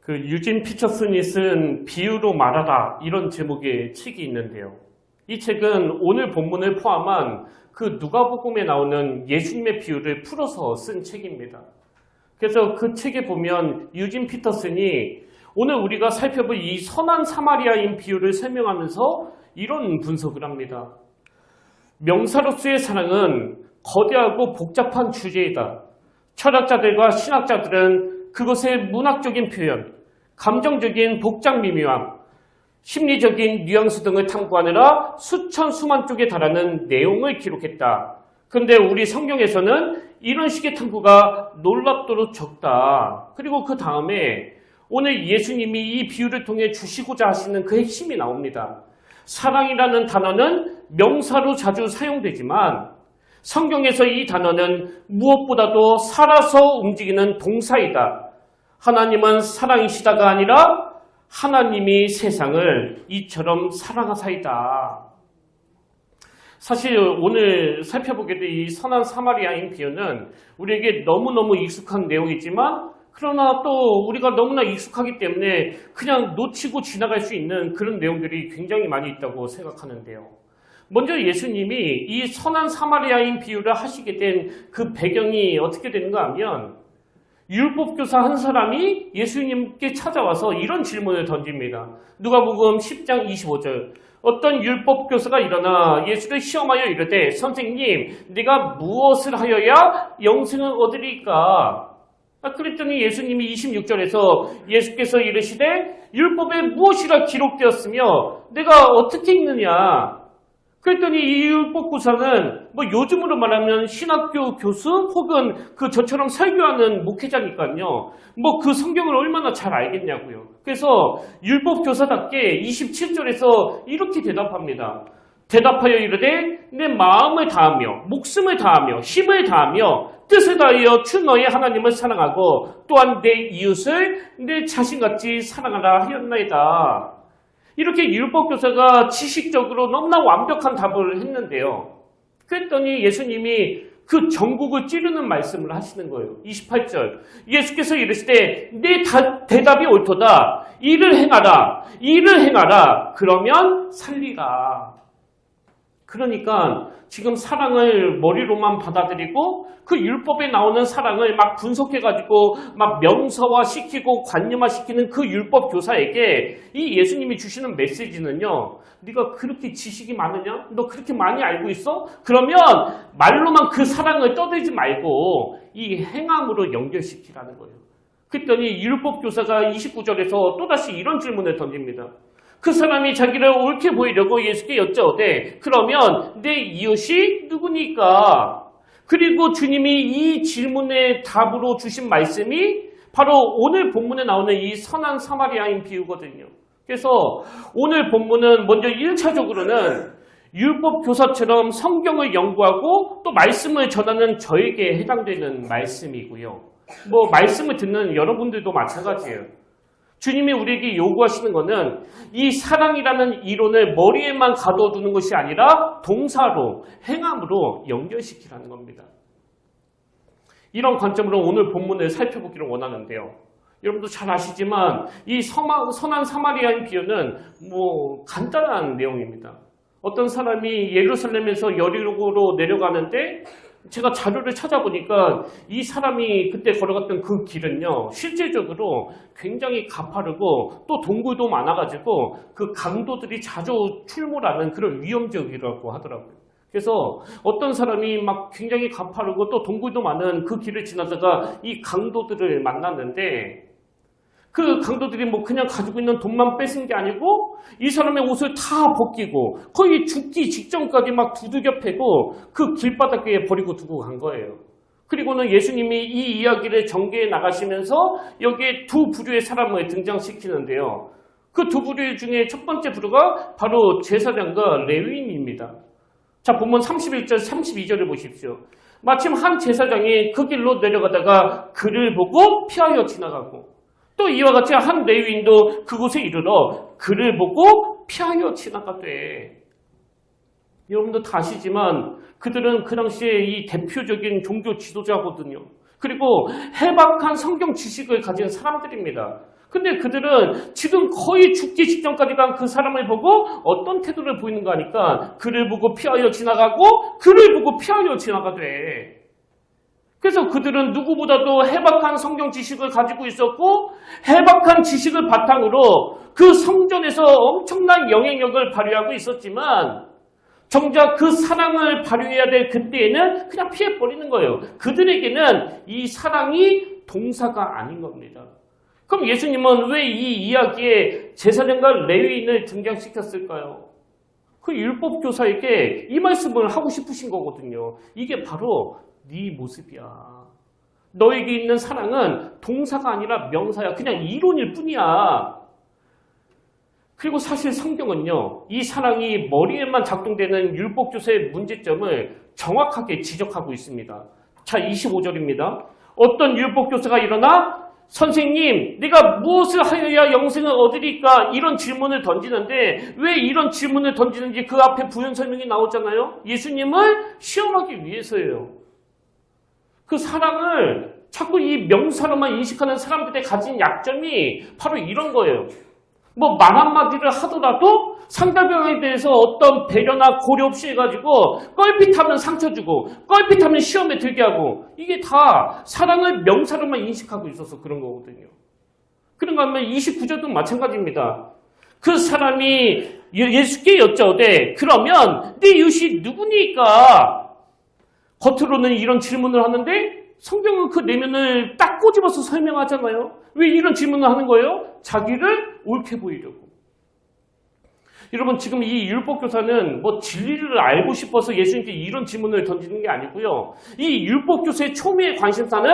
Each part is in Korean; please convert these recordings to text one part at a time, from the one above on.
유진 피처슨이 쓴 비유로 말하라 이런 제목의 책이 있는데요. 이 책은 오늘 본문을 포함한 누가복음에 나오는 예수님의 비유를 풀어서 쓴 책입니다. 그래서 그 책에 보면 유진 피터슨이 오늘 우리가 살펴볼 이 선한 사마리아인 비유를 설명하면서 이런 분석을 합니다. 명사로서의 사랑은 거대하고 복잡한 주제이다. 철학자들과 신학자들은 그것의 문학적인 표현, 감정적인 복장 미묘함, 심리적인 뉘앙스 등을 탐구하느라 수천 수만 쪽에 달하는 내용을 기록했다. 그런데 우리 성경에서는 이런 식의 탐구가 놀랍도록 적다. 그리고 그 다음에 오늘 예수님이 이 비유를 통해 주시고자 하시는 그 핵심이 나옵니다. 사랑이라는 단어는 명사로 자주 사용되지만 성경에서 이 단어는 무엇보다도 살아서 움직이는 동사이다. 하나님은 사랑이시다가 아니라 하나님이 세상을 이처럼 사랑하사이다. 사실 오늘 살펴보게 될 이 선한 사마리아인 비유는 우리에게 너무너무 익숙한 내용이지만 그러나 또 우리가 너무나 익숙하기 때문에 그냥 놓치고 지나갈 수 있는 그런 내용들이 굉장히 많이 있다고 생각하는데요. 먼저 예수님이 이 선한 사마리아인 비유를 하시게 된 그 배경이 어떻게 되는가 하면 율법교사 한 사람이 예수님께 찾아와서 이런 질문을 던집니다. 누가복음 10장 25절. 어떤 율법교사가 일어나 예수를 시험하여 이르되 선생님 내가 무엇을 하여야 영생을 얻으리까? 그랬더니 예수님이 26절에서 예수께서 이르시되 율법에 무엇이라 기록되었으며 내가 어떻게 읽느냐? 그랬더니 이 율법교사는 요즘으로 말하면 신학교 교수 혹은 저처럼 설교하는 목회자니까요. 그 성경을 얼마나 잘 알겠냐고요. 그래서 율법교사답게 27절에서 이렇게 대답합니다. 대답하여 이르되 내 마음을 다하며 목숨을 다하며 힘을 다하며 뜻을 다하여 주 너의 하나님을 사랑하고 또한 내 이웃을 내 자신같이 사랑하라 하였나이다. 이렇게 율법교사가 지식적으로 너무나 완벽한 답을 했는데요. 그랬더니 예수님이 그 전국을 찌르는 말씀을 하시는 거예요. 28절. 예수께서 이르시되 내 대답이 옳도다. 이를 행하라. 이를 행하라. 그러면 살리라. 그러니까 지금 사랑을 머리로만 받아들이고 그 율법에 나오는 사랑을 막 분석해가지고 막 명사화시키고 관념화시키는 그 율법 교사에게 이 예수님이 주시는 메시지는요. 네가 그렇게 지식이 많으냐? 너 그렇게 많이 알고 있어? 그러면 말로만 그 사랑을 떠들지 말고 이 행함으로 연결시키라는 거예요. 그랬더니 율법 교사가 29절에서 또다시 이런 질문을 던집니다. 그 사람이 자기를 옳게 보이려고 예수께 여쭤오되 그러면 내 이웃이 누구니까? 그리고 주님이 이 질문의 답으로 주신 말씀이 바로 오늘 본문에 나오는 이 선한 사마리아인 비유거든요. 그래서 오늘 본문은 먼저 1차적으로는 율법 교사처럼 성경을 연구하고 또 말씀을 전하는 저에게 해당되는 말씀이고요. 말씀을 듣는 여러분들도 마찬가지예요. 주님이 우리에게 요구하시는 것은 이 사랑이라는 이론을 머리에만 가둬두는 것이 아니라 동사로, 행함으로 연결시키라는 겁니다. 이런 관점으로 오늘 본문을 살펴보기를 원하는데요. 여러분도 잘 아시지만 이 선한 사마리아인 비유는 간단한 내용입니다. 어떤 사람이 예루살렘에서 여리고로 내려가는데 제가 자료를 찾아보니까 이 사람이 그때 걸어갔던 그 길은요, 실질적으로 굉장히 가파르고 또 동굴도 많아가지고 그 강도들이 자주 출몰하는 그런 위험지역이라고 하더라고요. 그래서 어떤 사람이 막 굉장히 가파르고 또 동굴도 많은 그 길을 지나다가 이 강도들을 만났는데 그 강도들이 그냥 가지고 있는 돈만 뺏은 게 아니고 이 사람의 옷을 다 벗기고 거의 죽기 직전까지 막 두들겨 패고 그 길바닥에 버리고 두고 간 거예요. 그리고는 예수님이 이 이야기를 전개해 나가시면서 여기에 두 부류의 사람을 등장시키는데요. 그 두 부류 중에 첫 번째 부류가 바로 제사장과 레위인입니다. 자, 본문 31절, 32절을 보십시오. 마침 한 제사장이 그 길로 내려가다가 그를 보고 피하여 지나가고 또 이와 같이 한 레위인도 그곳에 이르러 그를 보고 피하여 지나가되. 여러분도 다 아시지만 그들은 그 당시에 이 대표적인 종교 지도자거든요. 그리고 해박한 성경 지식을 가진 사람들입니다. 근데 그들은 지금 거의 죽기 직전까지 간 그 사람을 보고 어떤 태도를 보이는가 하니까 그를 보고 피하여 지나가고 그를 보고 피하여 지나가되. 그래서 그들은 누구보다도 해박한 성경 지식을 가지고 있었고 해박한 지식을 바탕으로 그 성전에서 엄청난 영향력을 발휘하고 있었지만 정작 그 사랑을 발휘해야 될 그때에는 그냥 피해버리는 거예요. 그들에게는 이 사랑이 동사가 아닌 겁니다. 그럼 예수님은 왜 이 이야기에 제사장과 레위인을 등장시켰을까요? 그 율법교사에게 이 말씀을 하고 싶으신 거거든요. 이게 바로 네 모습이야. 너에게 있는 사랑은 동사가 아니라 명사야. 그냥 이론일 뿐이야. 그리고 사실 성경은요, 이 사랑이 머리에만 작동되는 율법교사의 문제점을 정확하게 지적하고 있습니다. 자, 25절입니다. 어떤 율법교사가 일어나 선생님, 내가 무엇을 하여야 영생을 얻으리까? 이런 질문을 던지는데 왜 이런 질문을 던지는지 그 앞에 부연 설명이 나오잖아요. 예수님을 시험하기 위해서예요. 그 사랑을 자꾸 이 명사로만 인식하는 사람들의 가진 약점이 바로 이런 거예요. 뭐 말 한마디를 하더라도 상대방에 대해서 어떤 배려나 고려 없이 해가지고 껄핏하면 상처 주고 껄핏하면 시험에 들게 하고 이게 다 사랑을 명사로만 인식하고 있어서 그런 거거든요. 그런가 하면 29절도 마찬가지입니다. 그 사람이 예수께 여쭤오되 그러면 네 이웃이 누구니까? 겉으로는 이런 질문을 하는데 성경은 그 내면을 딱 꼬집어서 설명하잖아요. 왜 이런 질문을 하는 거예요? 자기를 옳게 보이려고. 여러분 지금 이 율법교사는 뭐 진리를 알고 싶어서 예수님께 이런 질문을 던지는 게 아니고요. 이 율법교사의 초미의 관심사는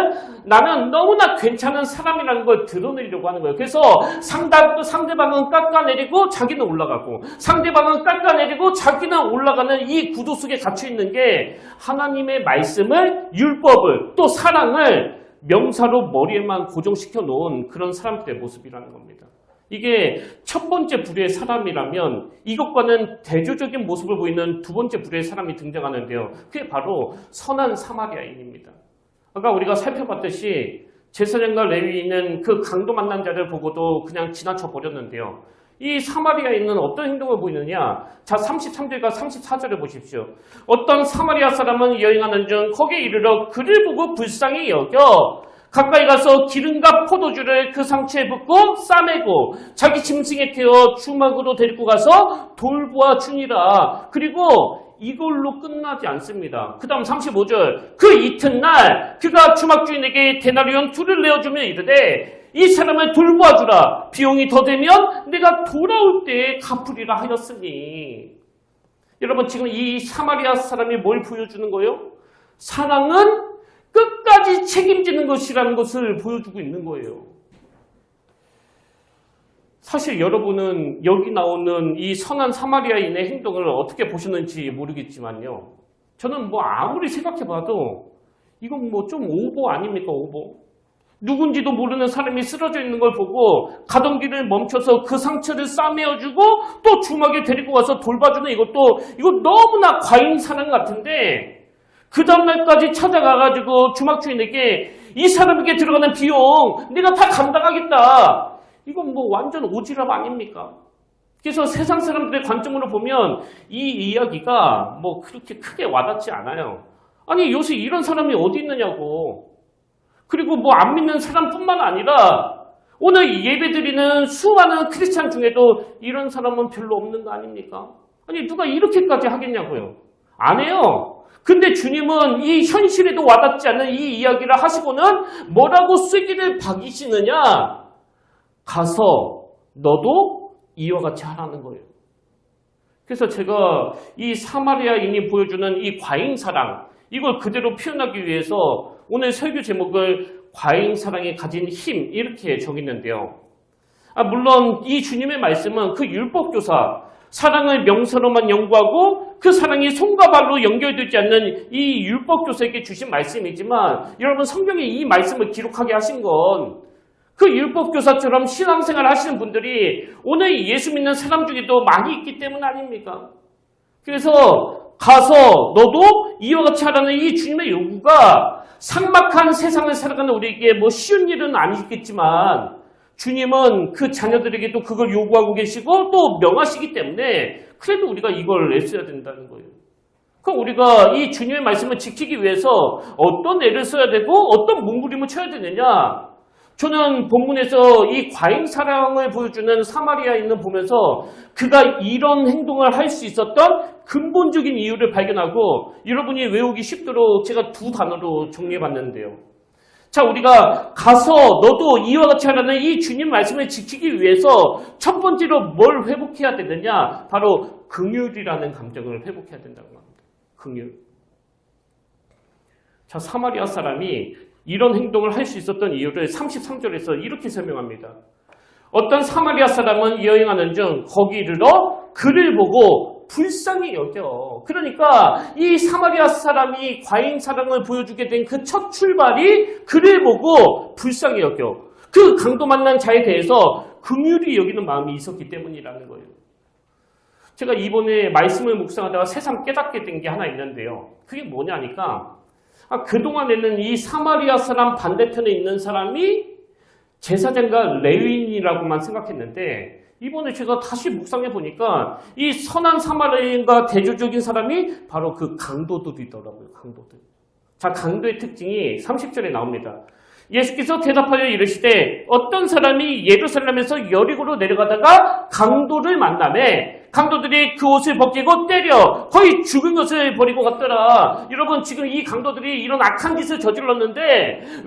나는 너무나 괜찮은 사람이라는 걸 드러내려고 하는 거예요. 그래서 상대방은 깎아내리고 자기는 올라가고 상대방은 깎아내리고 자기는 올라가는 이 구도 속에 갇혀있는 게 하나님의 말씀을 율법을 또 사랑을 명사로 머리에만 고정시켜 놓은 그런 사람들의 모습이라는 겁니다. 이게 첫 번째 부류의 사람이라면 이것과는 대조적인 모습을 보이는 두 번째 부류의 사람이 등장하는데요. 그게 바로 선한 사마리아인입니다. 아까 우리가 살펴봤듯이 제사장과 레위인은 그 강도 만난 자를 보고도 그냥 지나쳐 버렸는데요. 이 사마리아인은 어떤 행동을 보이느냐? 자, 33절과 34절을 보십시오. 어떤 사마리아 사람은 여행하는 중 거기에 이르러 그를 보고 불쌍히 여겨 가까이 가서 기름과 포도주를 그 상처에 붓고 싸매고 자기 짐승에 태워 주막으로 데리고 가서 돌보아 주니라. 그리고 이걸로 끝나지 않습니다. 그 다음 35절. 그 이튿날 그가 주막 주인에게 데나리온 2를 내어주며 이르되 이 사람을 돌보아 주라. 비용이 더 되면 내가 돌아올 때에 갚으리라 하였으니. 여러분 지금 이 사마리아 사람이 뭘 보여주는 거예요? 사랑은 끝까지 책임지는 것이라는 것을 보여주고 있는 거예요. 사실 여러분은 여기 나오는 이 선한 사마리아인의 행동을 어떻게 보셨는지 모르겠지만요. 저는 뭐 아무리 생각해봐도 이건 뭐 좀 오버 아닙니까? 오버. 누군지도 모르는 사람이 쓰러져 있는 걸 보고 가던 길을 멈춰서 그 상처를 싸매어주고 또 주막에 데리고 가서 돌봐주는 이거 너무나 과잉 사랑 같은데 그 다음날까지 찾아가가지고 주막 주인에게 이 사람에게 들어가는 비용 내가 다 감당하겠다. 이건 뭐 완전 오지랖 아닙니까? 그래서 세상 사람들의 관점으로 보면 이 이야기가 뭐 그렇게 크게 와닿지 않아요. 아니 요새 이런 사람이 어디 있느냐고. 그리고 뭐 안 믿는 사람뿐만 아니라 오늘 예배드리는 수많은 크리스찬 중에도 이런 사람은 별로 없는 거 아닙니까? 아니 누가 이렇게까지 하겠냐고요. 안 해요. 근데 주님은 이 현실에도 와닿지 않는 이 이야기를 하시고는 뭐라고 쐐기를 박이시느냐? 가서 너도 이와 같이 하라는 거예요. 그래서 제가 이 사마리아인이 보여주는 이 과잉사랑, 이걸 그대로 표현하기 위해서 오늘 설교 제목을 과잉사랑이 가진 힘 이렇게 정했는데요. 물론 이 주님의 말씀은 그 율법교사, 사랑을 명사로만 연구하고 그 사랑이 손과 발로 연결되지 않는 이 율법교사에게 주신 말씀이지만 여러분 성경에 이 말씀을 기록하게 하신 건 그 율법교사처럼 신앙생활 하시는 분들이 오늘 예수 믿는 사람 중에도 많이 있기 때문 아닙니까? 그래서 가서 너도 이와 같이 하라는 이 주님의 요구가 삭막한 세상을 살아가는 우리에게 뭐 쉬운 일은 아니겠지만 주님은 그 자녀들에게도 그걸 요구하고 계시고 또 명하시기 때문에 그래도 우리가 이걸 애써야 된다는 거예요. 그럼 우리가 이 주님의 말씀을 지키기 위해서 어떤 애를 써야 되고 어떤 몸부림을 쳐야 되느냐? 저는 본문에서 이 과잉 사랑을 보여주는 사마리아인을 보면서 그가 이런 행동을 할 수 있었던 근본적인 이유를 발견하고 여러분이 외우기 쉽도록 제가 두 단어로 정리해봤는데요. 자, 우리가 가서 너도 이와 같이 하라는 이 주님 말씀을 지키기 위해서 첫 번째로 뭘 회복해야 되느냐? 바로 긍휼이라는 감정을 회복해야 된다고 합니다. 긍휼. 자, 사마리아 사람이 이런 행동을 할 수 있었던 이유를 33절에서 이렇게 설명합니다. 어떤 사마리아 사람은 여행하는 중 거기 이르러 그를 보고 불쌍히 여겨. 그러니까 이 사마리아 사람이 과잉 사랑을 보여주게 된 그 첫 출발이 그를 보고 불쌍히 여겨. 그 강도 만난 자에 대해서 긍휼히 여기는 마음이 있었기 때문이라는 거예요. 제가 이번에 말씀을 묵상하다가 새삼 깨닫게 된 게 하나 있는데요. 그게 뭐냐니까 그동안에는 이 사마리아 사람 반대편에 있는 사람이 제사장과 레위인이라고만 생각했는데 이번에 제가 다시 묵상해 보니까 이 선한 사마리아인과 대조적인 사람이 바로 그 강도들이더라고요. 강도들. 자, 강도의 특징이 30절에 나옵니다. 예수께서 대답하여 이르시되 어떤 사람이 예루살렘에서 여리고로 내려가다가 강도를 만나매 강도들이 그 옷을 벗기고 때려 거의 죽은 것을 버리고 갔더라. 여러분 지금 이 강도들이 이런 악한 짓을 저질렀는데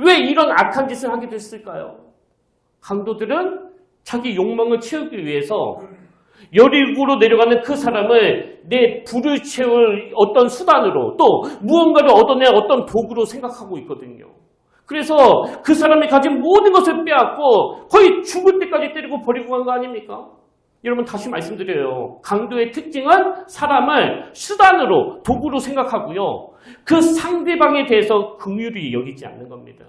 왜 이런 악한 짓을 하게 됐을까요? 강도들은 자기 욕망을 채우기 위해서 여리고로 내려가는 그 사람을 내 불을 채울 어떤 수단으로 또 무언가를 얻어낼 어떤 도구로 생각하고 있거든요. 그래서 그 사람이 가진 모든 것을 빼앗고 거의 죽을 때까지 때리고 버리고 간 거 아닙니까? 여러분 다시 말씀드려요. 강도의 특징은 사람을 수단으로 도구로 생각하고요. 그 상대방에 대해서 긍휼히 여기지 않는 겁니다.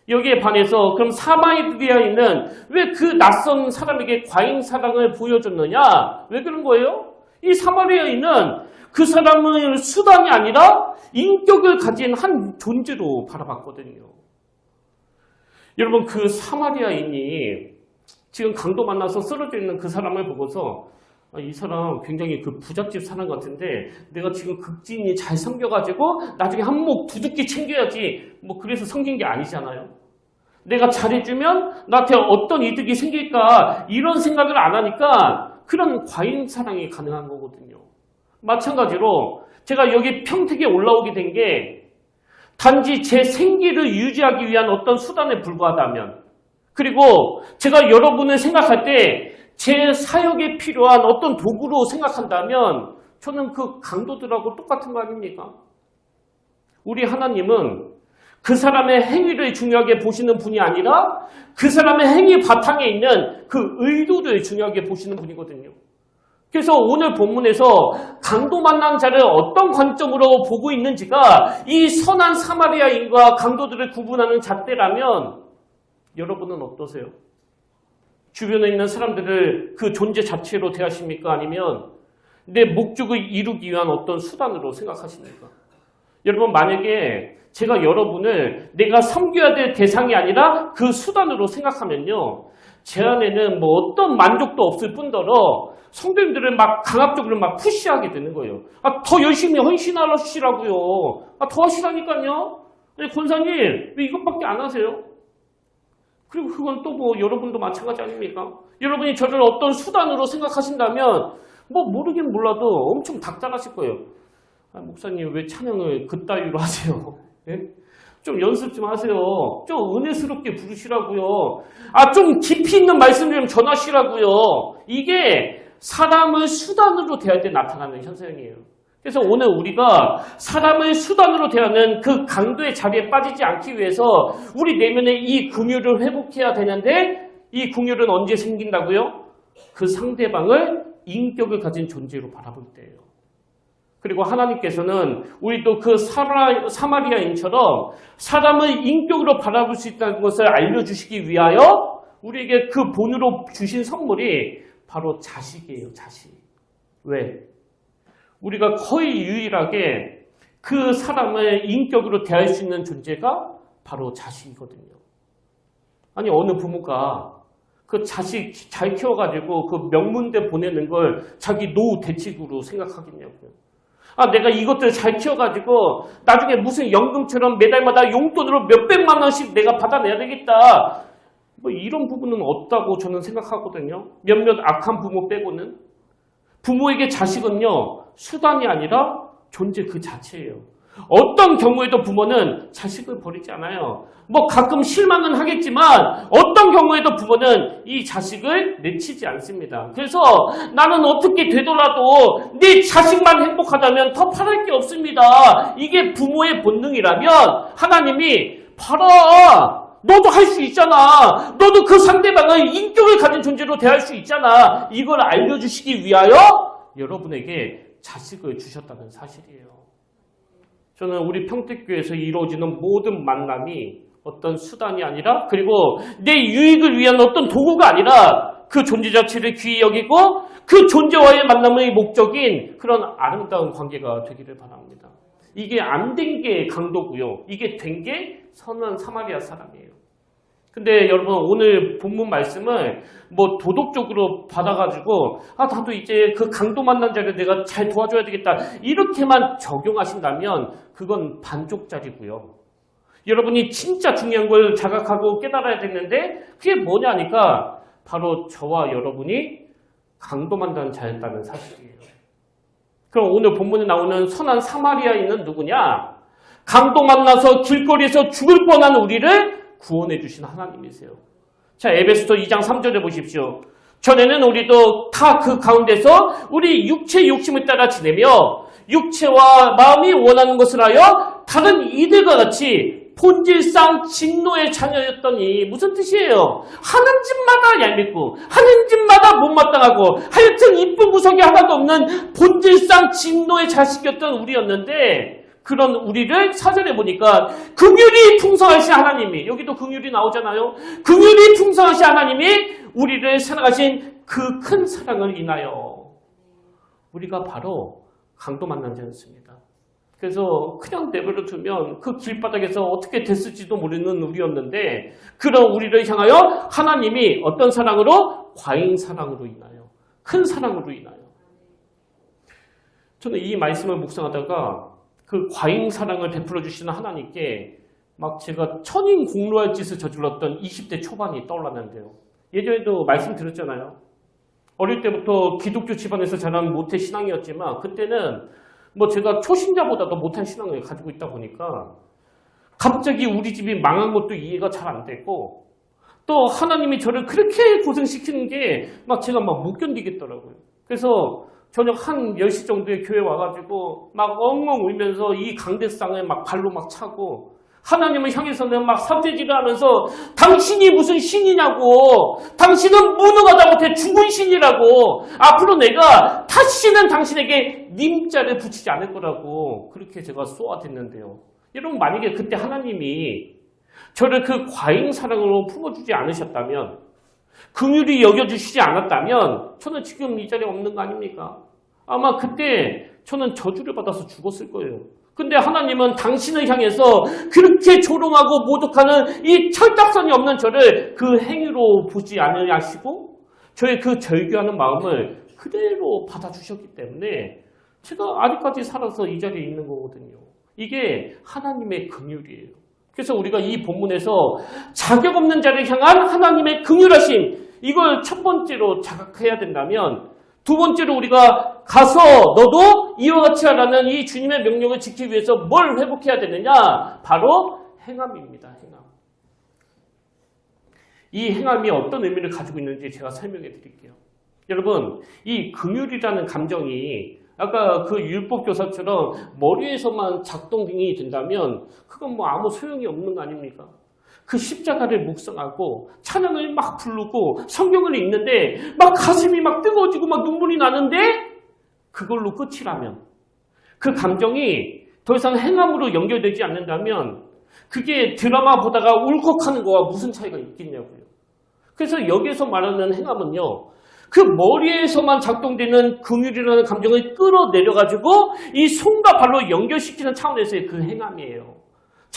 여기에 반해서 그럼 사마리아인은 왜 그 낯선 사람에게 과잉 사랑을 보여줬느냐? 왜 그런 거예요? 이 사마리아인은 그 사람을 수단이 아니라 인격을 가진 한 존재로 바라봤거든요. 여러분 그 사마리아인이 지금 강도 만나서 쓰러져 있는 그 사람을 보고서 이 사람 굉장히 그 부잣집 사람 같은데 내가 지금 극진히 잘 섬겨가지고 나중에 한몫 두둑히 챙겨야지 뭐 그래서 섬긴 게 아니잖아요. 내가 잘해주면 나한테 어떤 이득이 생길까 이런 생각을 안 하니까 그런 과잉 사랑이 가능한 거거든요. 마찬가지로 제가 여기 평택에 올라오게 된 게 단지 제 생기를 유지하기 위한 어떤 수단에 불과하다면 그리고 제가 여러분을 생각할 때 제 사역에 필요한 어떤 도구로 생각한다면 저는 그 강도들하고 똑같은 거 아닙니까? 우리 하나님은 그 사람의 행위를 중요하게 보시는 분이 아니라 그 사람의 행위 바탕에 있는 그 의도를 중요하게 보시는 분이거든요. 그래서 오늘 본문에서 강도 만난 자를 어떤 관점으로 보고 있는지가 이 선한 사마리아인과 강도들을 구분하는 잣대라면 여러분은 어떠세요? 주변에 있는 사람들을 그 존재 자체로 대하십니까? 아니면 내 목적을 이루기 위한 어떤 수단으로 생각하십니까? 여러분 만약에 제가 여러분을 내가 섬겨야 될 대상이 아니라 그 수단으로 생각하면요. 제 안에는 뭐 어떤 만족도 없을 뿐더러 성도님들을 막 강압적으로 막 푸시하게 되는 거예요. 더 열심히 헌신하시라고요. 더 하시라니까요. 아니, 권사님 왜 이것밖에 안 하세요? 그리고 그건 또 뭐 여러분도 마찬가지 아닙니까? 여러분이 저를 어떤 수단으로 생각하신다면 뭐 모르긴 몰라도 엄청 닥달하실 거예요. 목사님 왜 찬양을 그따위로 하세요? 예? 좀 연습 좀 하세요. 좀 은혜스럽게 부르시라고요. 좀 깊이 있는 말씀 좀 전하시라고요. 이게 사람을 수단으로 대할 때 나타나는 현상이에요. 그래서 오늘 우리가 사람을 수단으로 대하는 그 강도의 자리에 빠지지 않기 위해서 우리 내면에 이 긍휼을 회복해야 되는데 이 긍휼은 언제 생긴다고요? 그 상대방을 인격을 가진 존재로 바라볼 때예요. 그리고 하나님께서는 우리도 그 사마리아인처럼 사람을 인격으로 바라볼 수 있다는 것을 알려주시기 위하여 우리에게 그 본으로 주신 선물이 바로 자식이에요. 자식. 왜? 우리가 거의 유일하게 그 사람을 인격으로 대할 수 있는 존재가 바로 자식이거든요. 아니 어느 부모가 그 자식 잘 키워가지고 그 명문대 보내는 걸 자기 노후 대책으로 생각하겠냐고요. 아, 내가 이것들 잘 키워가지고 나중에 무슨 연금처럼 매달마다 용돈으로 몇백만 원씩 내가 받아내야 되겠다. 뭐 이런 부분은 없다고 저는 생각하거든요. 몇몇 악한 부모 빼고는. 부모에게 자식은요, 수단이 아니라 존재 그 자체예요. 어떤 경우에도 부모는 자식을 버리지 않아요. 뭐 가끔 실망은 하겠지만 어떤 경우에도 부모는 이 자식을 내치지 않습니다. 그래서 나는 어떻게 되더라도 내 자식만 행복하다면 더 바랄 게 없습니다. 이게 부모의 본능이라면 하나님이 봐라, 너도 할 수 있잖아. 너도 그 상대방을 인격을 가진 존재로 대할 수 있잖아. 이걸 알려주시기 위하여 여러분에게 자식을 주셨다는 사실이에요. 저는 우리 평택교회에서 이루어지는 모든 만남이 어떤 수단이 아니라, 그리고 내 유익을 위한 어떤 도구가 아니라 그 존재 자체를 귀히 여기고 그 존재와의 만남의 목적인 그런 아름다운 관계가 되기를 바랍니다. 이게 안 된 게 강도고요. 이게 된 게 선한 사마리아 사람이에요. 근데 여러분, 오늘 본문 말씀을 뭐 도덕적으로 받아가지고 나도 이제 그 강도 만난 자를 내가 잘 도와줘야 되겠다 이렇게만 적용하신다면 그건 반쪽짜리고요. 여러분이 진짜 중요한 걸 자각하고 깨달아야 되는데 그게 뭐냐니까 바로 저와 여러분이 강도 만난 자였다는 사실이에요. 그럼 오늘 본문에 나오는 선한 사마리아인은 누구냐? 강도 만나서 길거리에서 죽을 뻔한 우리를 구원해 주신 하나님이세요. 자, 에베소서 2장 3절에 보십시오. 전에는 우리도 다 그 가운데서 우리 육체의 욕심을 따라 지내며 육체와 마음이 원하는 것을 하여 다른 이들과 같이 본질상 진노의 자녀였더니, 무슨 뜻이에요? 하는 집마다 얄밉고 하는 집마다 못마땅하고 하여튼 이쁜 구석이 하나도 없는 본질상 진노의 자식이었던 우리였는데, 그런 우리를 사전에 보니까 긍휼이 풍성하신 하나님이, 여기도 긍휼이 나오잖아요. 긍휼이 풍성하신 하나님이 우리를 사랑하신 그 큰 사랑을 인하여 우리가 바로 강도 만난 자였습니다. 그래서 그냥 내버려 두면 그 길바닥에서 어떻게 됐을지도 모르는 우리였는데, 그런 우리를 향하여 하나님이 어떤 사랑으로? 과잉 사랑으로 인하여, 큰 사랑으로 인하여. 저는 이 말씀을 묵상하다가 그 과잉 사랑을 베풀어 주시는 하나님께 막 제가 천인공로할 짓을 저질렀던 20대 초반이 떠올랐는데요. 예전에도 말씀드렸잖아요. 어릴 때부터 기독교 집안에서 자란 모태 신앙이었지만 그때는 뭐 제가 초신자보다도 못한 신앙을 가지고 있다 보니까 갑자기 우리 집이 망한 것도 이해가 잘 안 되고, 또 하나님이 저를 그렇게 고생시키는 게 막 제가 막 못 견디겠더라고요. 그래서 저녁 한 10시 정도에 교회 와가지고 막 엉엉 울면서 이 강대상을 막 발로 막 차고, 하나님을 향해서는 막 삿대질을 하면서 당신이 무슨 신이냐고, 당신은 무능하다 못해 죽은 신이라고, 앞으로 내가 다시는 당신에게 님자를 붙이지 않을 거라고 그렇게 제가 쏘아댔는데요. 여러분, 만약에 그때 하나님이 저를 그 과잉 사랑으로 품어주지 않으셨다면, 긍휼히 여겨주시지 않았다면 저는 지금 이 자리에 없는 거 아닙니까? 아마 그때 저는 저주를 받아서 죽었을 거예요. 근데 하나님은 당신을 향해서 그렇게 조롱하고 모독하는 이 철딱선이 없는 저를 그 행위로 보지 않으시고 저의 그 절규하는 마음을 그대로 받아주셨기 때문에 제가 아직까지 살아서 이 자리에 있는 거거든요. 이게 하나님의 긍휼이에요. 그래서 우리가 이 본문에서 자격 없는 자를 향한 하나님의 긍휼하심, 이걸 첫 번째로 자각해야 된다면, 두 번째로 우리가 가서 너도 이와 같이 하라는 이 주님의 명령을 지키기 위해서 뭘 회복해야 되느냐? 바로 행함입니다. 행함. 이 행함이 어떤 의미를 가지고 있는지 제가 설명해 드릴게요. 여러분, 이 긍휼이라는 감정이 아까 그 율법교사처럼 머리에서만 작동이 된다면 그건 뭐 아무 소용이 없는 거 아닙니까? 그 십자가를 묵상하고 찬양을 막 부르고 성경을 읽는데 막 가슴이 막 뜨거워지고 막 눈물이 나는데 그걸로 끝이라면, 그 감정이 더 이상 행함으로 연결되지 않는다면 그게 드라마 보다가 울컥하는 거와 무슨 차이가 있겠냐고요. 그래서 여기에서 말하는 행함은요, 그 머리에서만 작동되는 긍휼이라는 감정을 끌어내려가지고 이 손과 발로 연결시키는 차원에서의 그 행함이에요.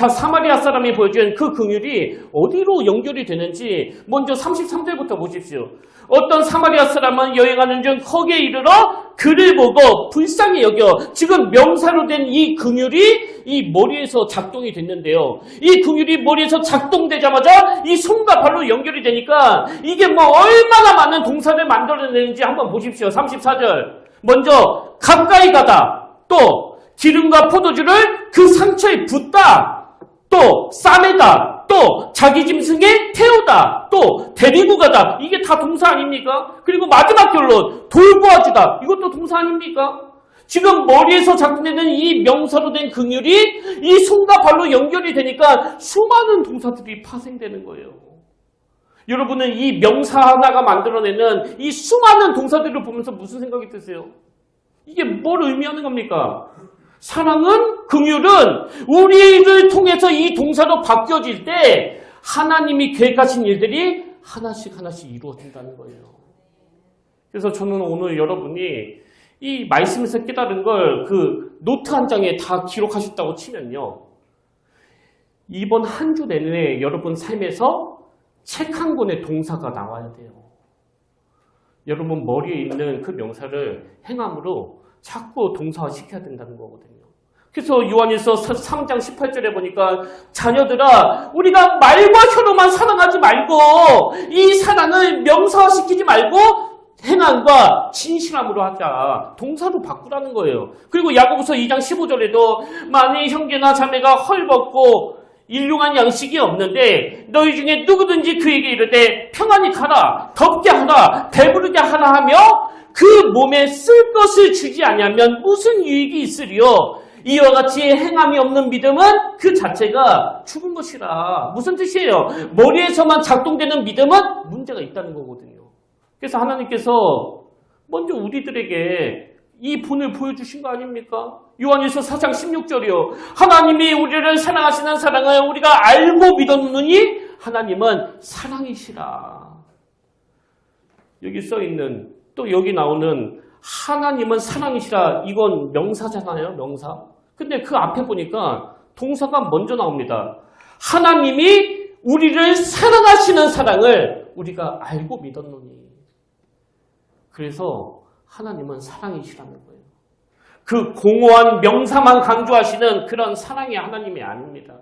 자, 사마리아 사람이 보여준 그 긍휼이 어디로 연결이 되는지 먼저 33절부터 보십시오. 어떤 사마리아 사람은 여행하는 중 거기에 이르러 그를 보고 불쌍히 여겨. 지금 명사로 된 이 긍휼이 이 머리에서 작동이 됐는데요. 이 긍휼이 머리에서 작동되자마자 이 손과 발로 연결이 되니까 이게 뭐 얼마나 많은 동사를 만들어내는지 한번 보십시오. 34절. 먼저 가까이 가다. 또 기름과 포도주를 그 상처에 붓다. 또 싸매다. 또 자기 짐승에 태우다. 또 데리고 가다. 이게 다 동사 아닙니까? 그리고 마지막 결론 돌보아주다. 이것도 동사 아닙니까? 지금 머리에서 작동되는 이 명사로 된 긍휼이 이 손과 발로 연결이 되니까 수많은 동사들이 파생되는 거예요. 여러분은 이 명사 하나가 만들어내는 이 수많은 동사들을 보면서 무슨 생각이 드세요? 이게 뭘 의미하는 겁니까? 사랑은, 긍휼은 우리를 통해서 이 동사로 바뀌어질 때 하나님이 계획하신 일들이 하나씩 이루어진다는 거예요. 그래서 저는 오늘 여러분이 이 말씀에서 깨달은 걸 그 노트 한 장에 다 기록하셨다고 치면요. 이번 한 주 내내 여러분 삶에서 책 한 권의 동사가 나와야 돼요. 여러분 머리에 있는 그 명사를 행함으로 자꾸 동사화시켜야 된다는 거거든요. 그래서 요한일서 3장 18절에 보니까 자녀들아 우리가 말과 혀로만 사랑하지 말고 이 사랑을 명사화시키지 말고 행함과 진실함으로 하자. 동사로 바꾸라는 거예요. 그리고 야고보서 2장 15절에도 만일 형제나 자매가 헐벗고 일용한 양식이 없는데 너희 중에 누구든지 그에게 이르되 평안히 가라 덥게 하라 배부르게 하라 하며 그 몸에 쓸 것을 주지 아니하면 무슨 유익이 있으리요. 이와 같이 행함이 없는 믿음은 그 자체가 죽은 것이라. 무슨 뜻이에요? 머리에서만 작동되는 믿음은 문제가 있다는 거거든요. 그래서 하나님께서 먼저 우리들에게 이 본을 보여주신 거 아닙니까? 요한일서 4장 16절이요. 하나님이 우리를 사랑하시는 사랑을 우리가 알고 믿었느니 하나님은 사랑이시라. 여기 써있는 또 여기 나오는 하나님은 사랑이시라. 이건 명사잖아요. 명사. 근데 그 앞에 보니까 동사가 먼저 나옵니다. 하나님이 우리를 사랑하시는 사랑을 우리가 알고 믿었느니. 그래서 하나님은 사랑이시라는 거예요. 그 공허한 명사만 강조하시는 그런 사랑의 하나님이 아닙니다.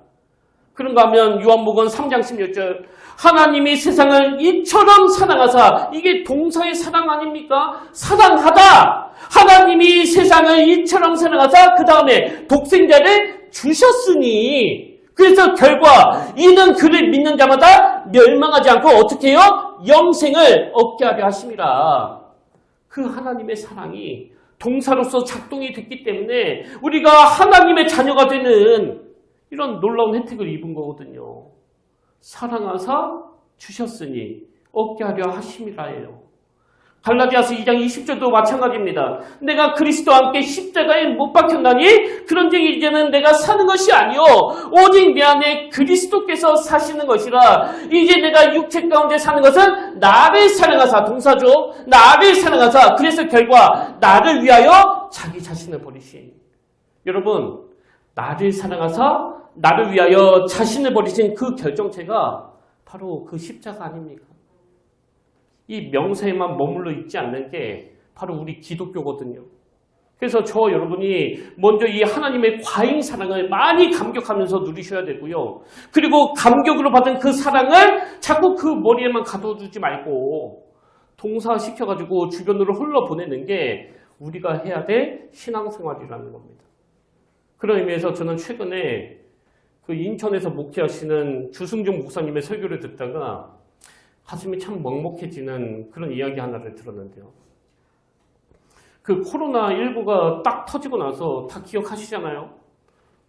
그런가 하면 요한복음 3장 16절 하나님이 세상을 이처럼 사랑하사 이게 동사의 사랑 아닙니까? 사랑하다. 하나님이 세상을 이처럼 사랑하사 그 다음에 독생자를 주셨으니 그래서 결과 이는 그를 믿는 자마다 멸망하지 않고 어떻게 해요? 영생을 얻게 하려 하심이라. 그 하나님의 사랑이 동사로서 작동이 됐기 때문에 우리가 하나님의 자녀가 되는 이런 놀라운 혜택을 입은 거거든요. 사랑하사 주셨으니 얻게 하려 하심이라예요. 갈라디아서 2장 20절도 마찬가지입니다. 내가 그리스도와 함께 십자가에 못 박혔나니 그런즉 이제는 내가 사는 것이 아니요 오직 내 안에 그리스도께서 사시는 것이라. 이제 내가 육체 가운데 사는 것은 나를 사랑하사 동사죠. 나를 사랑하사 그래서 결과 나를 위하여 자기 자신을 버리신. 여러분 나를 사랑하사 나를 위하여 자신을 버리신 그 결정체가 바로 그 십자가 아닙니까? 이 명사에만 머물러 있지 않는 게 바로 우리 기독교거든요. 그래서 저 여러분이 먼저 이 하나님의 과잉 사랑을 많이 감격하면서 누리셔야 되고요. 그리고 감격으로 받은 그 사랑을 자꾸 그 머리에만 가둬두지 말고 동사시켜가지고 주변으로 흘러보내는 게 우리가 해야 될 신앙생활이라는 겁니다. 그런 의미에서 저는 최근에 그 인천에서 목회하시는 주승준 목사님의 설교를 듣다가 가슴이 참 먹먹해지는 그런 이야기 하나를 들었는데요. 그 코로나19가 딱 터지고 나서 다 기억하시잖아요.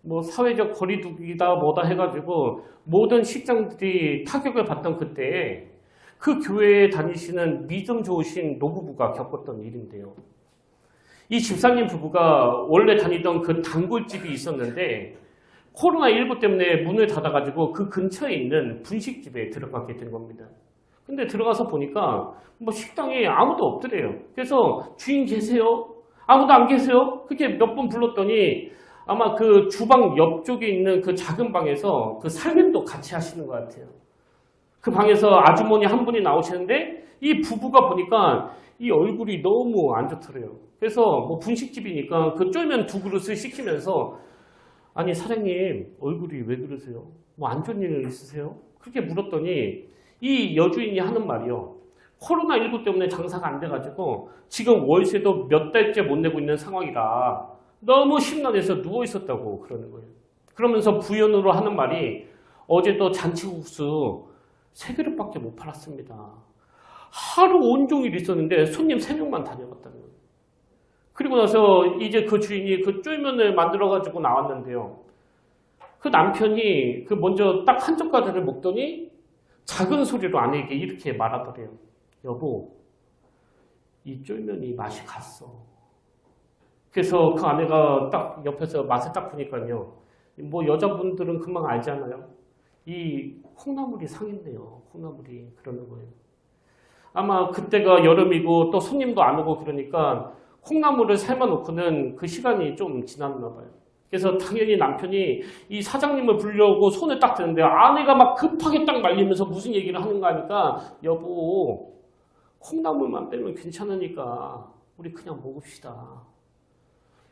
뭐 사회적 거리두기다 뭐다 해가지고 모든 식장들이 타격을 받던 그때에 그 교회에 다니시는 믿음 좋으신 노부부가 겪었던 일인데요. 이 집사님 부부가 원래 다니던 그 단골집이 있었는데 코로나19 때문에 문을 닫아가지고 그 근처에 있는 분식집에 들어가게 된 겁니다. 근데 들어가서 보니까 뭐 식당에 아무도 없더래요. 그래서 주인 계세요? 아무도 안 계세요? 그렇게 몇 번 불렀더니 아마 그 주방 옆쪽에 있는 그 작은 방에서 그 살림도 같이 하시는 것 같아요. 그 방에서 아주머니 한 분이 나오시는데 이 부부가 보니까 이 얼굴이 너무 안 좋더래요. 그래서 뭐 분식집이니까 그 쫄면 2그릇을 시키면서 아니 사장님 얼굴이 왜 그러세요? 뭐 안 좋은 일 있으세요? 그렇게 물었더니 이 여주인이 하는 말이요. 코로나19 때문에 장사가 안 돼가지고 지금 월세도 몇 달째 못 내고 있는 상황이라 너무 심란해서 누워 있었다고 그러는 거예요. 그러면서 부연으로 하는 말이 어제도 잔치국수 3그릇밖에 못 팔았습니다. 하루 온종일 있었는데 손님 3명만 다녀갔다는 거예요. 그리고 나서 이제 그 주인이 그 쫄면을 만들어가지고 나왔는데요. 그 남편이 그 먼저 딱 한 젓가락을 먹더니 작은 소리로 아내에게 이렇게 말하더래요. 여보, 이 쫄면이 맛이 갔어. 그래서 그 아내가 딱 옆에서 맛을 딱 보니까요. 뭐 여자분들은 금방 알잖아요. 이 콩나물이 상했네요. 콩나물이 그러는 거예요. 아마 그때가 여름이고 또 손님도 안 오고 그러니까 콩나물을 삶아놓고는 그 시간이 좀 지났나 봐요. 그래서 당연히 남편이 이 사장님을 부르려고 손을 딱 드는데 아내가 막 급하게 딱 말리면서 무슨 얘기를 하는가 하니까 여보 콩나물만 빼면 괜찮으니까 우리 그냥 먹읍시다.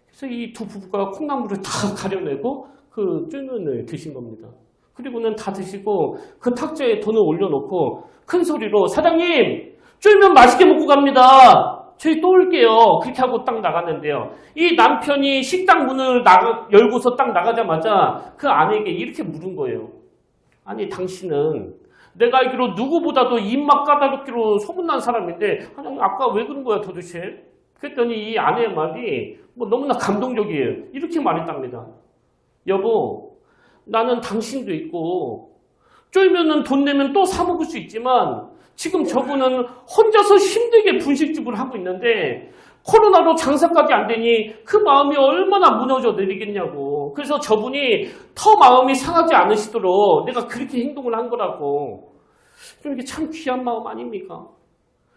그래서 이 두 부부가 콩나물을 다 가려내고 그 쫄면을 드신 겁니다. 그리고는 다 드시고 그 탁자에 돈을 올려놓고 큰 소리로 사장님 쫄면 맛있게 먹고 갑니다. 저희 또 올게요. 그렇게 하고 딱 나갔는데요. 이 남편이 식당 문을 열고서 딱 나가자마자 그 아내에게 이렇게 물은 거예요. 아니 당신은 내가 알기로 누구보다도 입맛 까다롭기로 소문난 사람인데 아니 아까 왜 그런 거야 도대체? 그랬더니 이 아내의 말이 뭐 너무나 감동적이에요. 이렇게 말했답니다. 여보 나는 당신도 있고 쫄면은 돈 내면 또 사 먹을 수 있지만 지금 저분은 혼자서 힘들게 분식집을 하고 있는데 코로나로 장사까지 안 되니 그 마음이 얼마나 무너져 내리겠냐고. 그래서 저분이 더 마음이 상하지 않으시도록 내가 그렇게 행동을 한 거라고. 좀 이게 참 귀한 마음 아닙니까?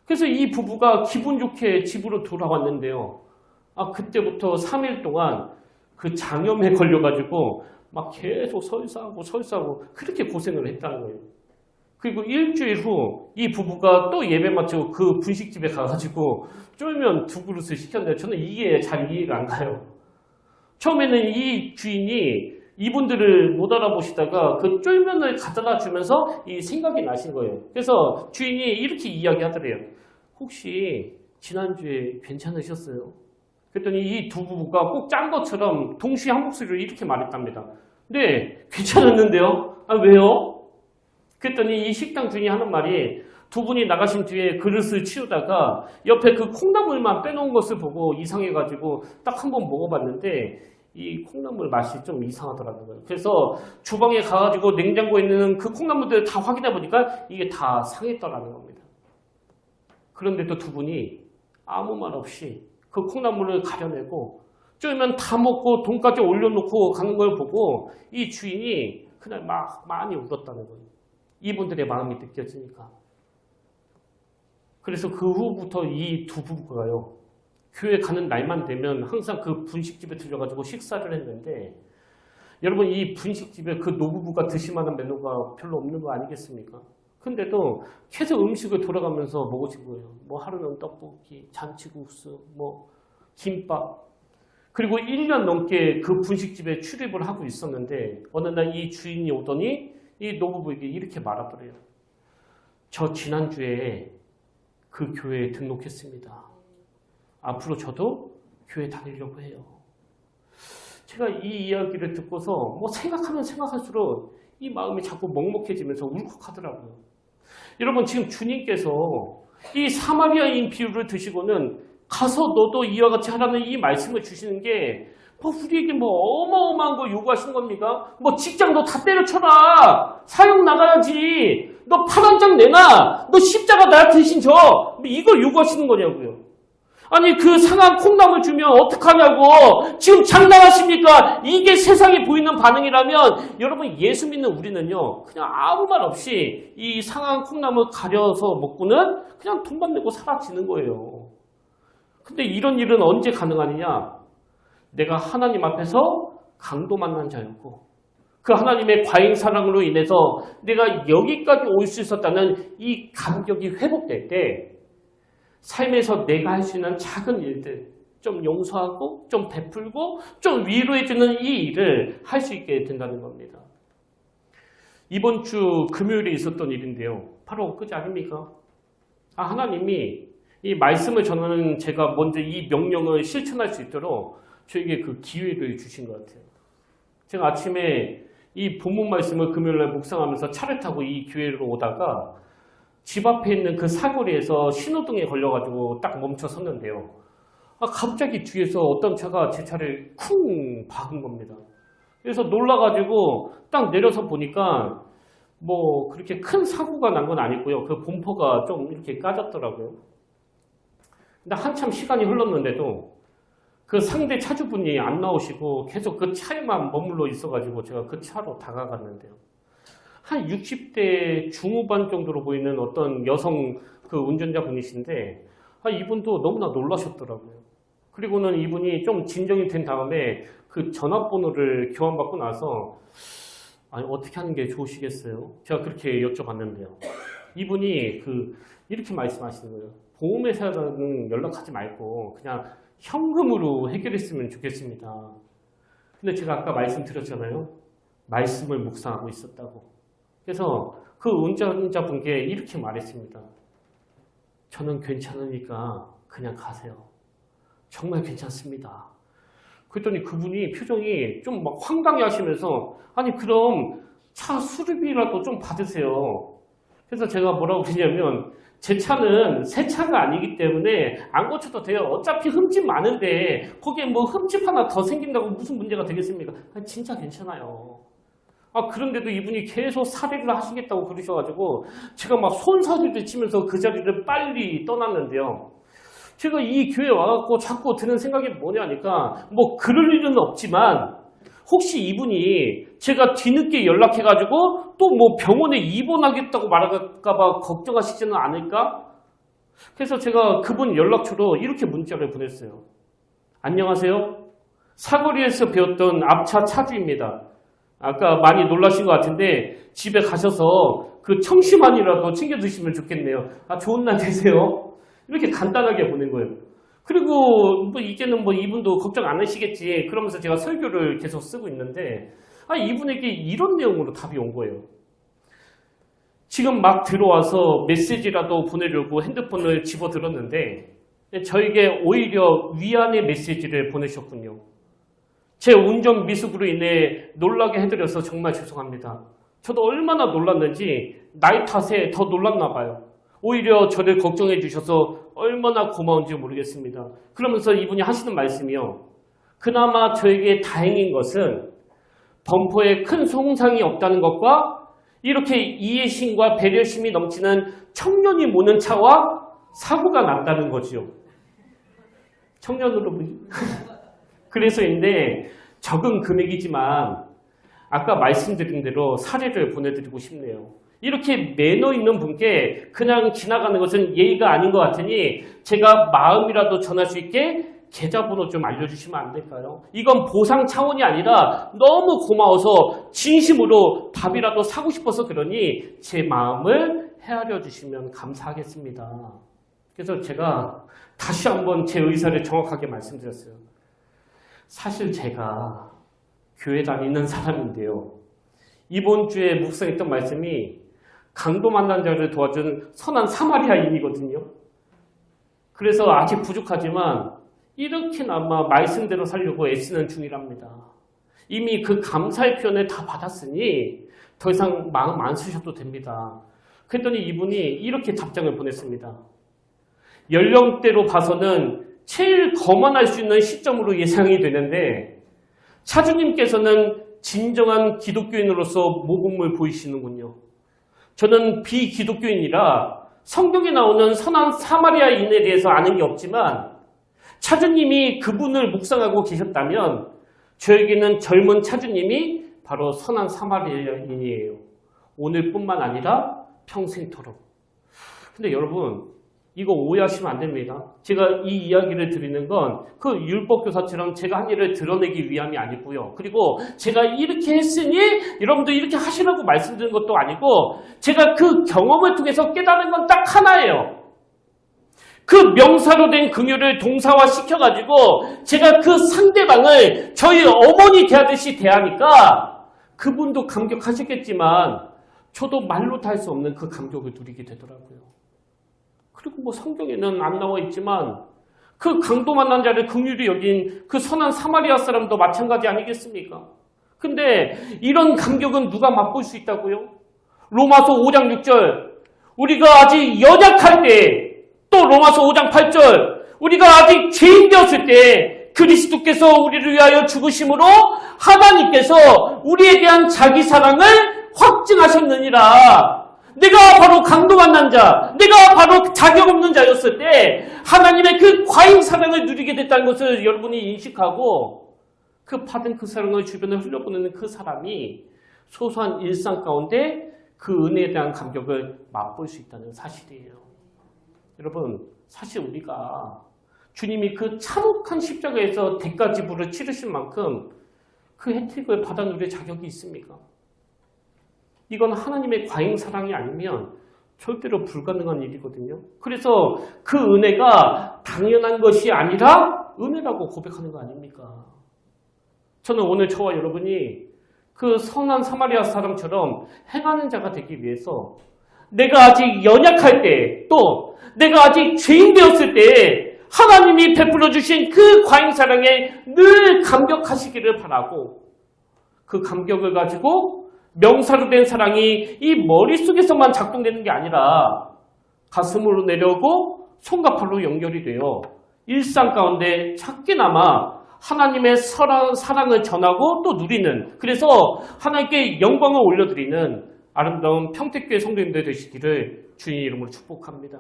그래서 이 부부가 기분 좋게 집으로 돌아왔는데요. 그때부터 3일 동안 그 장염에 걸려가지고 막 계속 설사하고 그렇게 고생을 했다는 거예요. 그리고 일주일 후 이 부부가 또 예배 마치고 그 분식집에 가가지고 쫄면 2그릇을 시켰는데 저는 이게 잘 이해가 안 가요. 처음에는 이 주인이 이분들을 못 알아보시다가 그 쫄면을 갖다 주면서 이 생각이 나신 거예요. 그래서 주인이 이렇게 이야기하더래요. 혹시 지난주에 괜찮으셨어요? 그랬더니 이 두 부부가 꼭 짠 것처럼 동시에 한 목소리로 이렇게 말했답니다. 네, 괜찮았는데요? 왜요? 그랬더니 이 식당 주인이 하는 말이 두 분이 나가신 뒤에 그릇을 치우다가 옆에 그 콩나물만 빼놓은 것을 보고 이상해가지고 딱 한번 먹어봤는데 이 콩나물 맛이 좀 이상하더라고요. 그래서 주방에 가가지고 냉장고에 있는 그 콩나물들을 다 확인해 보니까 이게 다 상했더라는 겁니다. 그런데도 두 분이 아무 말 없이 그 콩나물을 가려내고 쫄면 다 먹고 돈까지 올려놓고 가는 걸 보고 이 주인이 그날 막 많이 울었다는 거예요. 이분들의 마음이 느껴지니까. 그래서 그 후부터 이 두 부부가요. 교회 가는 날만 되면 항상 그 분식집에 들려가지고 식사를 했는데 여러분 이 분식집에 그 노부부가 드실 만한 메뉴가 별로 없는 거 아니겠습니까? 근데도 계속 음식을 돌아가면서 먹으신 거예요. 뭐 하루는 떡볶이, 잔치국수, 뭐 김밥. 그리고 1년 넘게 그 분식집에 출입을 하고 있었는데 어느 날 이 주인이 오더니 이 노부부에게 이렇게 말하더래요. 저 지난주에 그 교회에 등록했습니다. 앞으로 저도 교회 다니려고 해요. 제가 이 이야기를 듣고서 뭐 생각하면 생각할수록 이 마음이 자꾸 먹먹해지면서 울컥하더라고요. 여러분 지금 주님께서 이 사마리아인 비유를 드시고는 가서 너도 이와 같이 하라는 이 말씀을 주시는 게 우리에게 뭐 어마어마한 거 요구하시는 겁니까? 뭐 직장도 다 때려쳐라. 사형 나가야지. 너 팔 한 장 내놔. 너 십자가 나한테 대신 줘. 이걸 요구하시는 거냐고요. 아니 그 상한 콩나물 주면 어떡하냐고. 지금 장난하십니까? 이게 세상에 보이는 반응이라면 여러분 예수 믿는 우리는요. 그냥 아무 말 없이 이 상한 콩나물 가려서 먹고는 그냥 돈만 내고 사라지는 거예요. 근데 이런 일은 언제 가능하느냐? 내가 하나님 앞에서 강도 만난 자였고 그 하나님의 과잉 사랑으로 인해서 내가 여기까지 올 수 있었다는 이 감격이 회복될 때 삶에서 내가 할 수 있는 작은 일들 좀 용서하고 좀 베풀고 좀 위로해주는 이 일을 할 수 있게 된다는 겁니다. 이번 주 금요일에 있었던 일인데요. 바로 엊그제 아닙니까? 하나님이 이 말씀을 전하는 제가 먼저 이 명령을 실천할 수 있도록 저에게 그 기회를 주신 것 같아요. 제가 아침에 이 본문 말씀을 금요일날 묵상하면서 차를 타고 이 교회로 오다가 집 앞에 있는 그 사거리에서 신호등에 걸려가지고 딱 멈춰 섰는데요. 갑자기 뒤에서 어떤 차가 제 차를 쿵 박은 겁니다. 그래서 놀라가지고 딱 내려서 보니까 뭐 그렇게 큰 사고가 난 건 아니고요. 그 범퍼가 좀 이렇게 까졌더라고요. 근데 한참 시간이 흘렀는데도 그 상대 차주분이 안 나오시고 계속 그 차에만 머물러 있어가지고 제가 그 차로 다가갔는데요. 한 60대 중후반 정도로 보이는 어떤 여성 그 운전자분이신데 이분도 너무나 놀라셨더라고요. 그리고는 이분이 좀 진정이 된 다음에 그 전화번호를 교환받고 나서 어떻게 하는 게 좋으시겠어요? 제가 그렇게 여쭤봤는데요. 이분이 이렇게 말씀하시는 거예요. 보험회사는 연락하지 말고 그냥 현금으로 해결했으면 좋겠습니다. 근데 제가 아까 말씀드렸잖아요. 말씀을 묵상하고 있었다고. 그래서 그 운전자분께 이렇게 말했습니다. 저는 괜찮으니까 그냥 가세요. 정말 괜찮습니다. 그랬더니 그분이 표정이 좀 막 황당해 하시면서 아니 그럼 차 수리비라도 좀 받으세요. 그래서 제가 뭐라고 그러냐면 제 차는 새 차가 아니기 때문에 안 고쳐도 돼요. 어차피 흠집 많은데 거기에 뭐 흠집 하나 더 생긴다고 무슨 문제가 되겠습니까? 진짜 괜찮아요. 그런데도 이분이 계속 살해를 하시겠다고 그러셔가지고 제가 막 손사래를 치면서 그 자리를 빨리 떠났는데요. 제가 이 교회에 와갖고 자꾸 드는 생각이 뭐냐니까 뭐 그럴 일은 없지만 혹시 이분이 제가 뒤늦게 연락해가지고 또 뭐 병원에 입원하겠다고 말할까봐 걱정하시지는 않을까? 그래서 제가 그분 연락처로 이렇게 문자를 보냈어요. 안녕하세요. 사거리에서 배웠던 앞차 차주입니다. 아까 많이 놀라신 것 같은데 집에 가셔서 그 청심환이라도 챙겨 드시면 좋겠네요. 좋은 날 되세요. 이렇게 간단하게 보낸 거예요. 그리고 뭐 이제는 뭐 이분도 걱정 안 하시겠지 그러면서 제가 설교를 계속 쓰고 있는데 이분에게 이런 내용으로 답이 온 거예요. 지금 막 들어와서 메시지라도 보내려고 핸드폰을 집어들었는데 저에게 오히려 위안의 메시지를 보내셨군요. 제 운전 미숙으로 인해 놀라게 해드려서 정말 죄송합니다. 저도 얼마나 놀랐는지 나이 탓에 더 놀랐나 봐요. 오히려 저를 걱정해 주셔서 얼마나 고마운지 모르겠습니다. 그러면서 이분이 하시는 말씀이요. 그나마 저에게 다행인 것은 범퍼에 큰 손상이 없다는 것과 이렇게 이해심과 배려심이 넘치는 청년이 모는 차와 사고가 났다는 거지요. 청년으로 보지. 그래서인데 적은 금액이지만 아까 말씀드린 대로 사례를 보내드리고 싶네요. 이렇게 매너 있는 분께 그냥 지나가는 것은 예의가 아닌 것 같으니 제가 마음이라도 전할 수 있게 계좌번호 좀 알려주시면 안 될까요? 이건 보상 차원이 아니라 너무 고마워서 진심으로 밥이라도 사고 싶어서 그러니 제 마음을 헤아려 주시면 감사하겠습니다. 그래서 제가 다시 한번 제 의사를 정확하게 말씀드렸어요. 사실 제가 교회 다니는 사람인데요. 이번 주에 묵상했던 말씀이 강도 만난 자를 도와준 선한 사마리아인이거든요. 그래서 아직 부족하지만 이렇게나마 말씀대로 살려고 애쓰는 중이랍니다. 이미 그 감사의 표현을 다 받았으니 더 이상 마음 안 쓰셔도 됩니다. 그랬더니 이분이 이렇게 답장을 보냈습니다. 연령대로 봐서는 제일 거만할 수 있는 시점으로 예상이 되는데 차주님께서는 진정한 기독교인으로서 모범을 보이시는군요. 저는 비기독교인이라 성경에 나오는 선한 사마리아인에 대해서 아는 게 없지만 차주님이 그분을 묵상하고 계셨다면 저에게는 젊은 차주님이 바로 선한 사마리아인이에요. 오늘뿐만 아니라 평생토록. 근데 여러분 이거 오해하시면 안 됩니다. 제가 이 이야기를 드리는 건 그 율법교사처럼 제가 한 일을 드러내기 위함이 아니고요. 그리고 제가 이렇게 했으니 여러분도 이렇게 하시라고 말씀드리는 것도 아니고 제가 그 경험을 통해서 깨닫는 건 딱 하나예요. 그 명사로 된 긍휼을 동사화 시켜가지고 제가 그 상대방을 저희 어머니 대하듯이 대하니까 그분도 감격하셨겠지만 저도 말로 다 할 수 없는 그 감격을 누리게 되더라고요. 그리고 뭐 성경에는 안 나와 있지만 그 강도 만난 자를 긍휼히 여긴 그 선한 사마리아 사람도 마찬가지 아니겠습니까? 근데 이런 감격은 누가 맛볼 수 있다고요? 로마서 5장 6절 우리가 아직 연약할 때 또 로마서 5장 8절 우리가 아직 죄인 되었을 때 그리스도께서 우리를 위하여 죽으심으로 하나님께서 우리에 대한 자기 사랑을 확증하셨느니라. 내가 바로 강도 만난 자, 내가 바로 자격 없는 자였을 때 하나님의 그 과잉 사랑을 누리게 됐다는 것을 여러분이 인식하고 그 받은 그 사랑을 주변에 흘려보내는 그 사람이 소소한 일상 가운데 그 은혜에 대한 감격을 맛볼 수 있다는 사실이에요. 여러분, 사실 우리가 주님이 그 참혹한 십자가에서 대가 지불을 치르신 만큼 그 혜택을 받아 누릴 자격이 있습니까? 이건 하나님의 과잉 사랑이 아니면 절대로 불가능한 일이거든요. 그래서 그 은혜가 당연한 것이 아니라 은혜라고 고백하는 거 아닙니까? 저는 오늘 저와 여러분이 그 선한 사마리아 사람처럼 행하는 자가 되기 위해서 내가 아직 연약할 때, 또 내가 아직 죄인 되었을 때 하나님이 베풀어 주신 그 과잉 사랑에 늘 감격하시기를 바라고 그 감격을 가지고 명사로 된 사랑이 이 머릿속에서만 작동되는 게 아니라 가슴으로 내려오고 손과 팔로 연결이 되어 일상 가운데 작게나마 하나님의 사랑을 전하고 또 누리는, 그래서 하나님께 영광을 올려드리는 아름다운 평택교회 성도님들 되시기를 주님 이름으로 축복합니다.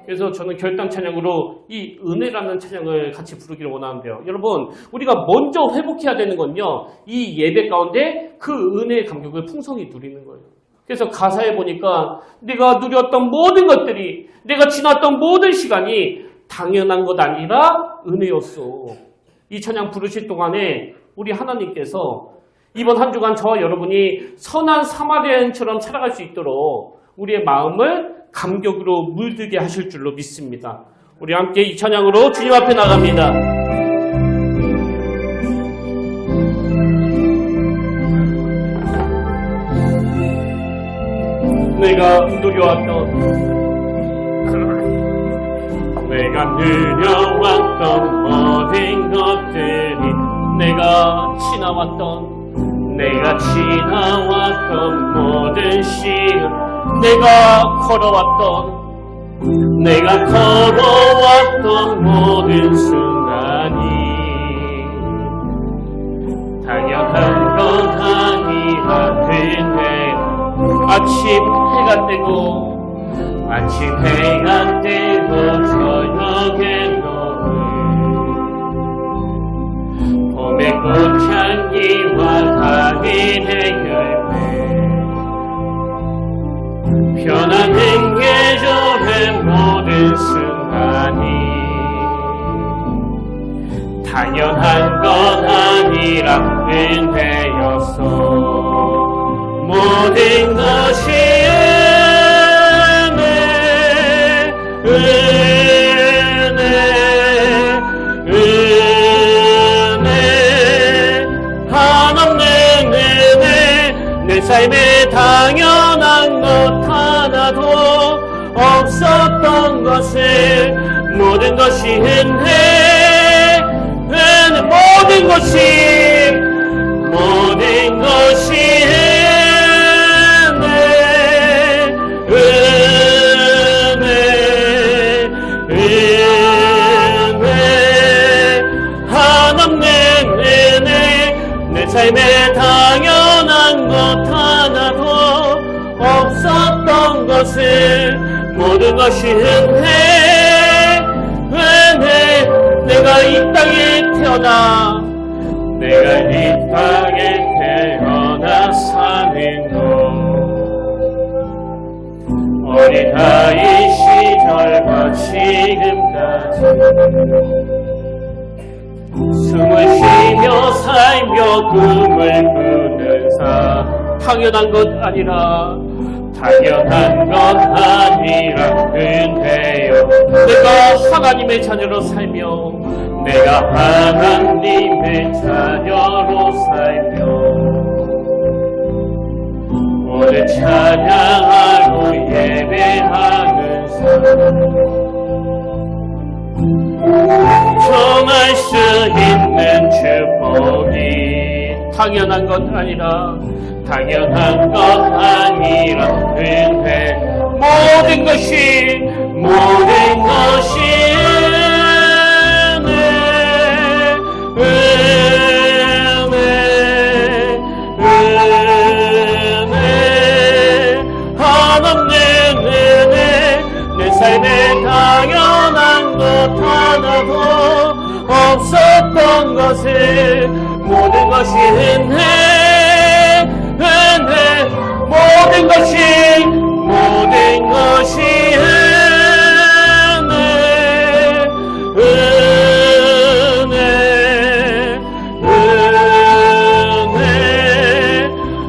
그래서 저는 결단 찬양으로 이 은혜라는 찬양을 같이 부르기를 원하는데요. 여러분, 우리가 먼저 회복해야 되는 건요, 이 예배 가운데 그 은혜의 감격을 풍성히 누리는 거예요. 그래서 가사에 보니까 내가 누렸던 모든 것들이, 내가 지났던 모든 시간이 당연한 것 아니라 은혜였어. 이 찬양 부르실 동안에 우리 하나님께서 이번 한 주간 저와 여러분이 선한 사마리아인처럼 살아갈 수 있도록 우리의 마음을 감격으로 물들게 하실 줄로 믿습니다. 우리 함께 이 찬양으로 주님 앞에 나갑니다. 내가 누려왔던 모든 것들이, 내가 지나왔던 모든 시간, 내가 걸어왔던 모든 순간이 당연한 것 아니라 그대 아침 해가 뜨고 저녁에 노을, 봄의 꽃향기와 가을의 열매, 변하는 계절의 모든 순간이 당연한 것 아니라 은혜였어. 모든 것이 은혜, 한없는 은혜, 내 삶에 당연한 것 하나도 없었던 것을, 모든 것이 은혜, 모든 것이 삶에 당연한 것 하나도 없었던 것을, 모든 것이 은혜. 내가 이 땅에 태어나 사는 것, 어린 아이 시절과 지금까지 숨을 쉬며 살며 꿈을 꾸는 사 당연한 것 아니라 은혜여 내가 하나님의 자녀로 살며 내가 하나님의 자녀로 살며 오늘 찬양하고 예배하는 삶 정할 수 있는 축복이 당연한 것 아니라 은혜 모든 것이 하나님 은혜 내 삶에 당연한 것 하나도 없었던 것을 모든 것이 은혜 모든 것이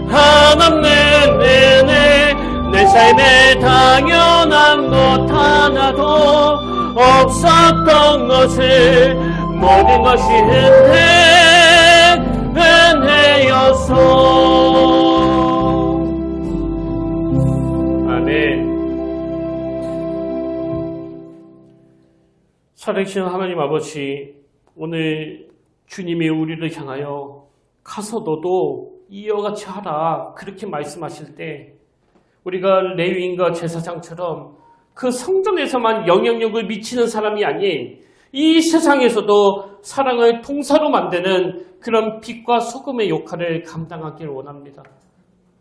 하나님 은혜 내 삶에 당연한 것 하나도 없었던 것을 모든 것이 은혜였소. 아멘. 살아계신 하나님 아버지, 오늘 주님이 우리를 향하여 가서 너도 이와 같이 하라 그렇게 말씀하실 때 우리가 레위인과 제사장처럼 그 성전에서만 영향력을 미치는 사람이 아닌 이 세상에서도 사랑을 동사로 만드는 그런 빛과 소금의 역할을 감당하기를 원합니다.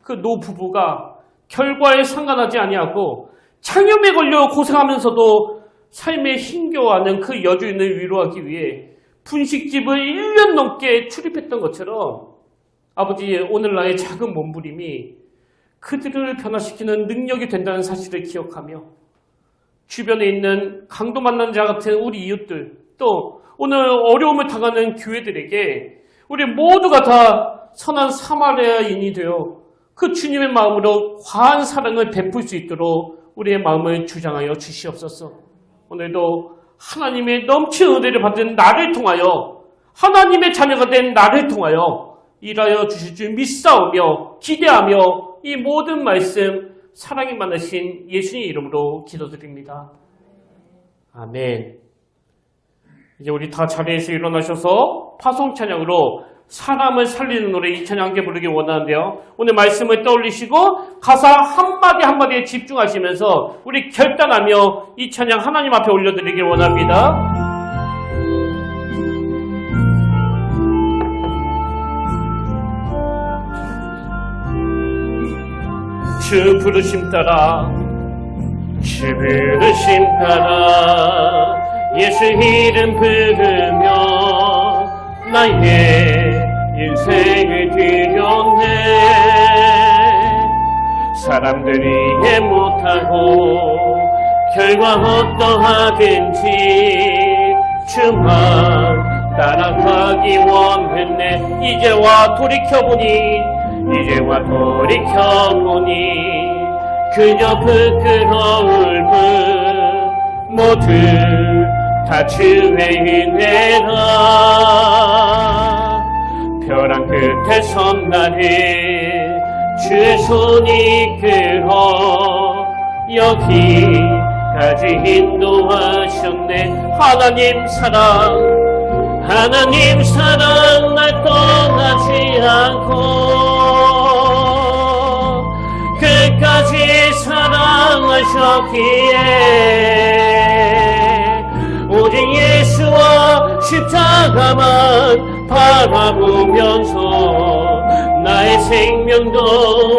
그 노부부가 결과에 상관하지 아니하고 장염에 걸려 고생하면서도 삶에 힘겨워하는 그 여주인을 위로하기 위해 분식집을 1년 넘게 출입했던 것처럼 아버지 오늘 나의 작은 몸부림이 그들을 변화시키는 능력이 된다는 사실을 기억하며 주변에 있는 강도 만난 자 같은 우리 이웃들 또 오늘 어려움을 당하는 교회들에게 우리 모두가 다 선한 사마리아인이 되어 그 주님의 마음으로 과한 사랑을 베풀 수 있도록 우리의 마음을 주장하여 주시옵소서. 오늘도 하나님의 넘치는 은혜를 받은 나를 통하여 하나님의 자녀가 된 나를 통하여 일하여 주실 줄 믿사오며 기대하며 이 모든 말씀 사랑이 많으신 예수님 이름으로 기도드립니다. 아멘. 이제 우리 다 자리에서 일어나셔서 파송 찬양으로 사람을 살리는 노래 이 찬양 함께 부르기 원하는데요. 오늘 말씀을 떠올리시고 가사 한마디 한마디에 집중하시면서 우리 결단하며 이 찬양 하나님 앞에 올려드리길 원합니다. 주 부르심 따라 예수 이름 부르며 나의 인생을 드렸네. 사람들이 이해 못하고 결과 어떠하든지 주만 따라가기 원했네. 이제와 돌이켜보니 그저 부끄러울 뿐 모두 다 주의 은혜라. 벼랑 끝에 선 나를 주의 손이 이끌어 여기까지 인도하셨네. 하나님 사랑 날 떠나지 않고 끝까지 사랑하셨기에 오직 예수와 십자가만 바라보면서 나의 생명도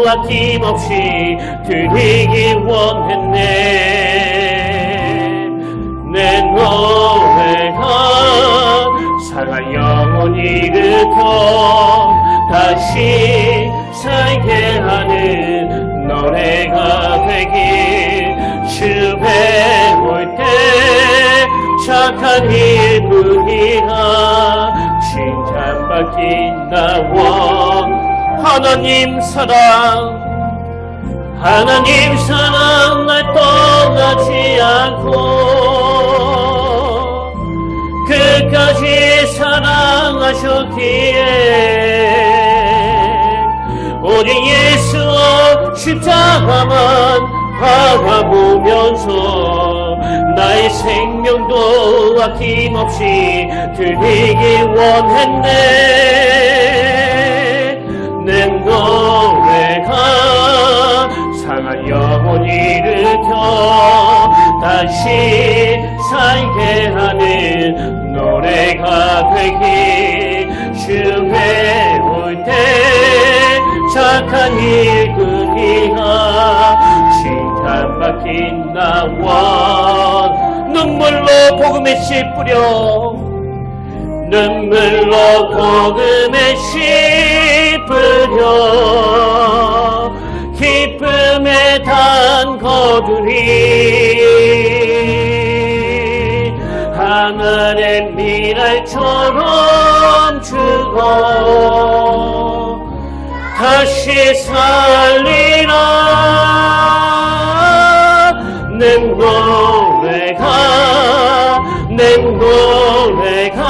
아낌없이 드리기 원했네. 내 노래가 상한 영혼 일으켜 다시 살게 하는 노래가 되길 주 배울 때 착한 일뿐이라 칭찬받긴 나와. 하나님 사랑 날 떠나지 않고 끝까지 사랑하셨기에 오직 예수 십자가만 바라보면서 나의 생명도 아낌없이 드리기 원했네. 내 노래가 상한 영혼 일으켜 다시 살게 하는 노래가 되기. 주 배울 때 착한 일꾼이가 칭찬받긴 나와. 눈물로 복음의 씨 뿌려 눈물로 복음의 씨 뿌려 기쁨의 단거들이 하늘의 미랄처럼 죽어 다시 살리라. 내 노래가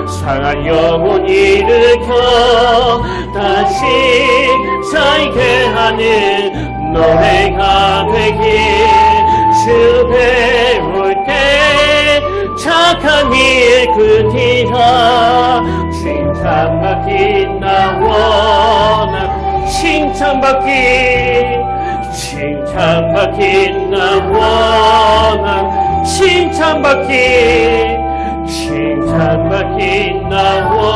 상한 영혼 일으켜 다시 살게 하는 노래가 되길. 주 배울 때 착한 일꾼이라 칭찬받긴 나 원하. 칭찬받긴 나 원하. 칭찬받긴 나 원하.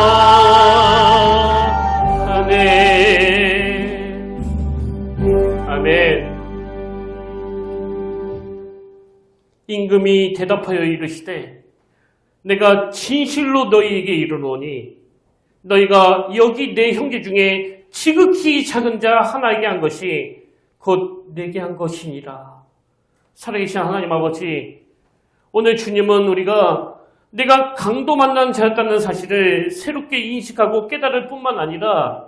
아멘. 아멘. 임금이 대답하여 이르시되 내가 진실로 너희에게 이르노니 너희가 여기 내 형제 중에 지극히 작은 자 하나에게 한 것이 곧 내게 한 것이니라. 살아계신 하나님 아버지, 오늘 주님은 우리가 내가 강도 만난 자였다는 사실을 새롭게 인식하고 깨달을 뿐만 아니라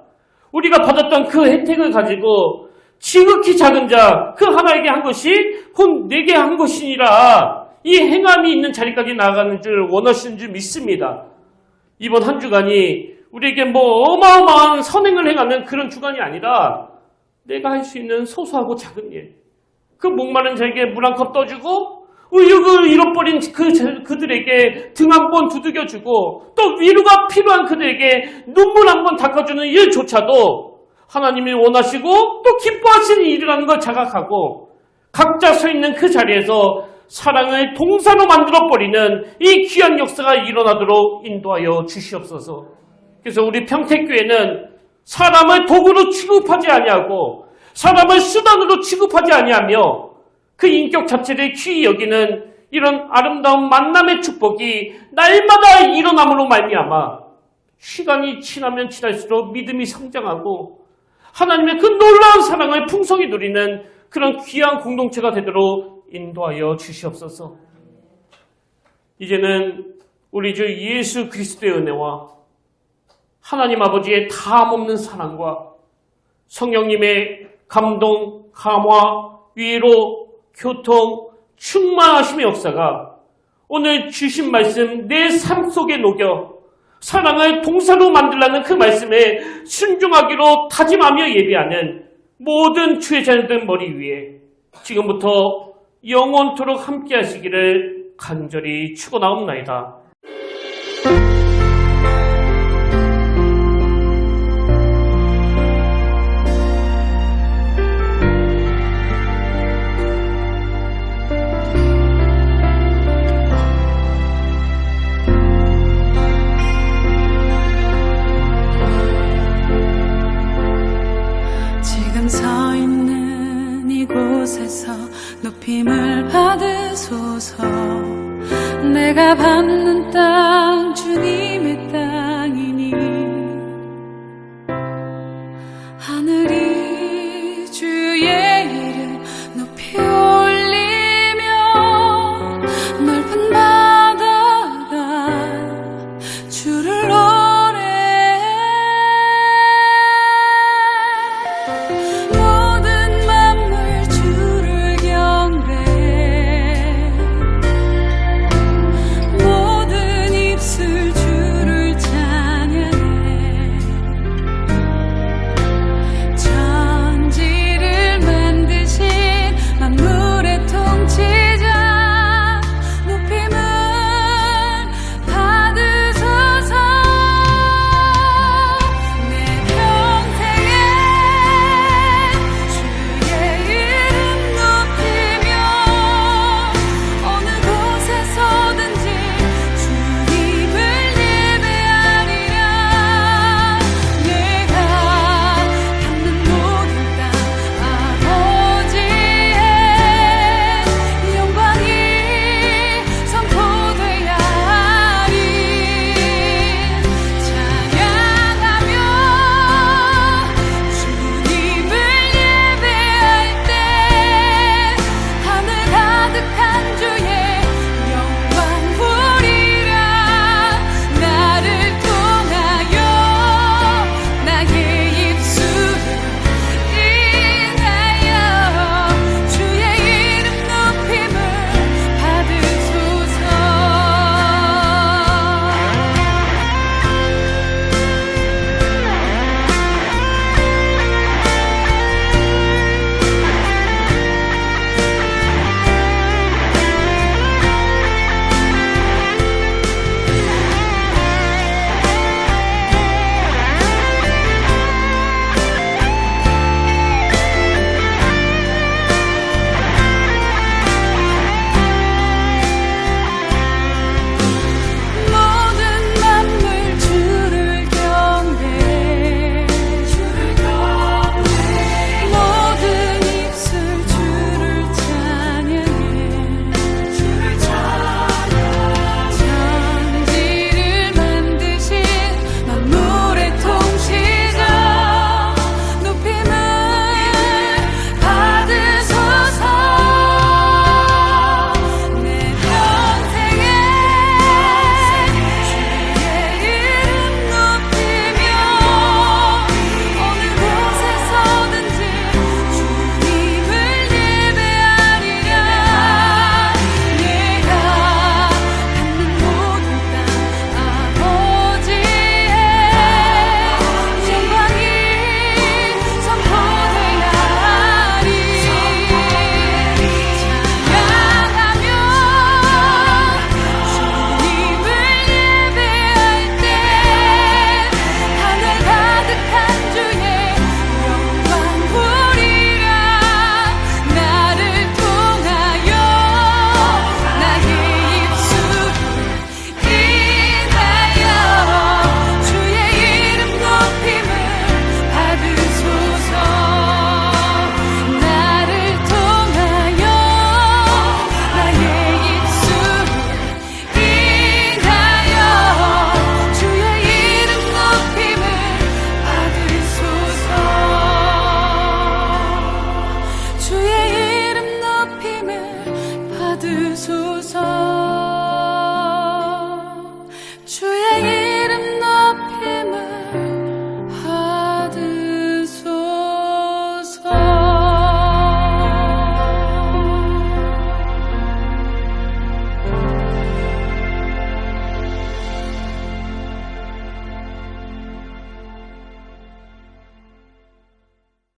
우리가 받았던 그 혜택을 가지고 지극히 작은 자 그 하나에게 한 것이 곧 내게 한 것이니라. 이 행함이 있는 자리까지 나아가는 줄 원하시는 줄 믿습니다. 이번 한 주간이 우리에게 어마어마한 선행을 행하는 그런 주간이 아니라 내가 할 수 있는 소소하고 작은 일, 그 목마른 자에게 물 한 컵 떠주고 의욕을 잃어버린 그들에게 등 한 번 두들겨주고 또 위로가 필요한 그들에게 눈물 한 번 닦아주는 일조차도 하나님이 원하시고 또 기뻐하시는 일이라는 걸 자각하고 각자 서 있는 그 자리에서 사랑을 동사로 만들어버리는 이 귀한 역사가 일어나도록 인도하여 주시옵소서. 그래서 우리 평택교회는 사람을 도구로 취급하지 아니하고 사람을 수단으로 취급하지 아니하며 그 인격 자체를 귀히 여기는 이런 아름다운 만남의 축복이 날마다 일어남으로 말미암아 시간이 지나면 지날수록 믿음이 성장하고 하나님의 그 놀라운 사랑을 풍성히 누리는 그런 귀한 공동체가 되도록 인도하여 주시옵소서. 이제는 우리 주 예수 그리스도의 은혜와 하나님 아버지의 다함없는 사랑과 성령님의 감동, 감화, 위로, 교통, 충만하심의 역사가 오늘 주신 말씀 내 삶 속에 녹여 사랑을 동사로 만들라는 그 말씀에 순종하기로 다짐하며 예비하는 모든 주의 자녀들 머리 위에 지금부터 영원토록 함께 하시기를 간절히 축원하옵나이다. 서 있는 이곳에서 높임을 받으소서. 내가 밟는 땅 주님의 땅